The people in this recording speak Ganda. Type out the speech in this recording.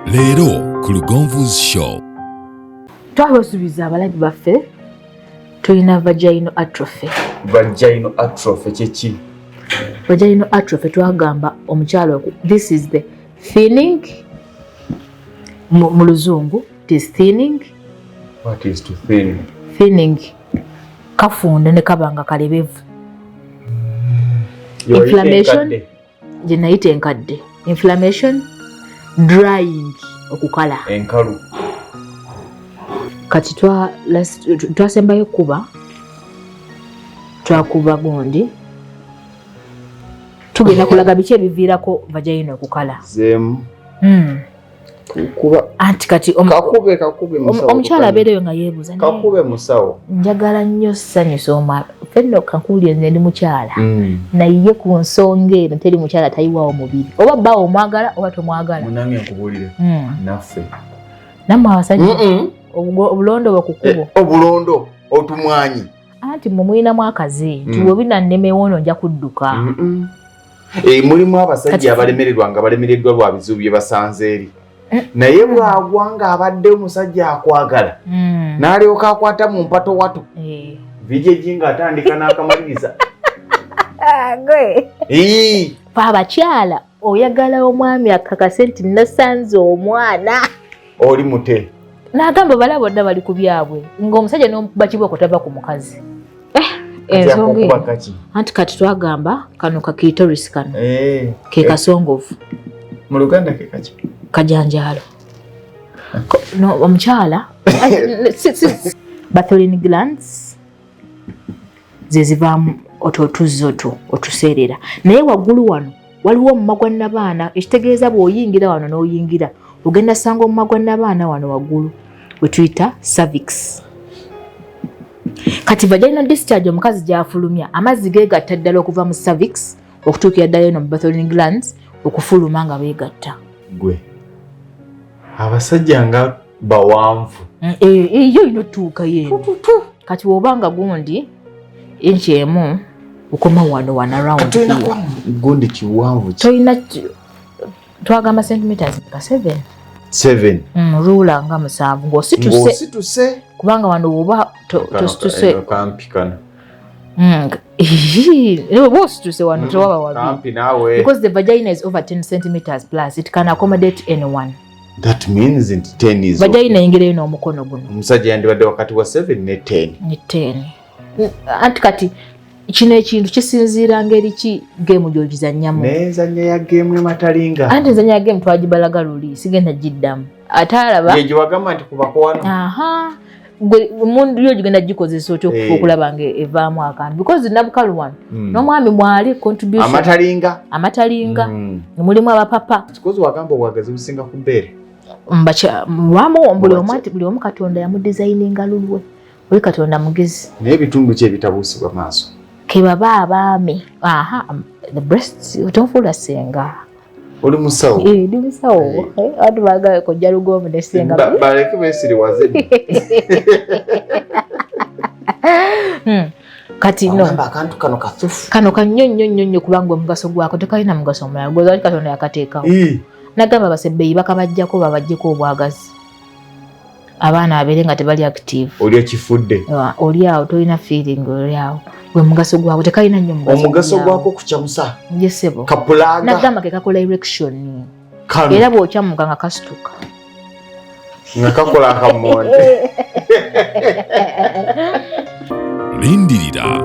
Leero ku Lugonvu's show. Twabasubiza abalabi baffe tulina vaginal atrophy. Vaginal atrophy kyeki? Vaginal atrophy twagamba omukyalo, this is the thinning mu luzungu, it is thinning. What is to thin? Thinning kafunda ne kabanga kalebevu. Inflammation gye nayita enkadde. Inflammation, drying okukala. Enkalu. Kati twasembayo kuba twakuba gundi tugenda kulaga biki ebiviirako vagina okukala. Kuba anti kati kakube musawo omukyala abeereyo nga yeebuuza kakube musawo njagala nnyo ssanyusa omwana fenno kankuulire nze ndi mukyala naye ku nsonga eno teri mukyala tayiwaawo mubiri oba bbaawo omwagala oba tomwagala. Munange nkubuulire naffe nammwe abasajja obulondo bwekukubo obulondo otumwanyi anti mwe mulinamu akaze nti webinannemewoono nja kudduka. Mulimu abasajja abalemererwa nga balemereddwa lwa bizibu bye basanze eri naye bwagwa nga abadde omusajja akwagala n'alyoka akwata mu mpato wato vijeji nga atandika n'akamaliriza fa abakyala oyagala omwami akakase nti nasanze omwana oli mute n'agamba bala bonna bali ku byabwe ng'omusajja n'omukuba kibweko tava ku mukazi. Ensonga anti kati twagamba kano ka clitoris kano ke kasongovu mu Luganda ke kaki kajanjalo no omukyala Bartholin glands zezivaamu otuzoto otuseerera naye waggulu wano waliwo omumagwa nabaana ekitegeeza bw'oyingira wano n'oyingira ogenda sanga omumagwa nabaana wano waggulu we tuyita cervix. Kati vaginal discharge omukazi gy'afulumya amazzi geegatta ddala okuva mu cervix okutuukira ddala eno mu Bartholin glands okufuluma nga beegatta. Gwe abasajja nga bawanvu eyo inotuuka yeno kati wobanga gundi inchi emu okoma wano around gundi kiwanvu toyina twagamba centimeters ka 7 rula nga 7 ng'osituse kubanga wano oba tosituse kampi kano osituse wano tewaba wabi because the vagina is over 10 centimeters plus it can accommodate anyone. That means in 10 is vagina ingire n'omukono guno omusajja yandibadde wakati wa 7 ne 10 anti kati kino ekintu kisinziira ngeri ki game gy'ogizannyamu. Nezannya ya game ematalinga anti nzanya ya game twagibalaga luli sigenda giddamu ate alaba yejo wagamba nti kubako wano mundu yo gigenda gikozesa otyo okulaba nga evaamu akantu because nabukalu wano n'omwami mwali contribution amatalinga mulimu abapapa kikozi wagamba obwagazi businga ku bbeere buli omu Katonda yamudesigninga lulwe oli Katonda mugezi naye ebitundu ki ebitabuusibwa maaso kebaba abaami the breasts otonfuula senga oli musawo ndi musawo ati baagawe kojja Lugonvu ne senga baleke beesiriwaze kati no akantu kano kathufu kano kannyonnyo kubanga omugaso gwako tekalina mugaso omulala gwoza Katonda yakateekawo nagamba basebbeeyi bakabajjako babajjeko obwagazi abaana abeere nga tebali active oli ekifudde oli awo tolina feeling oli awo gwe mugaso gwako tekalina nnyo omugaso gwako kukyamusa jesebo kapulaga nagamba ke kakola erection era bw'okyamuka nga kasituka nga kakola akamonde Lindirira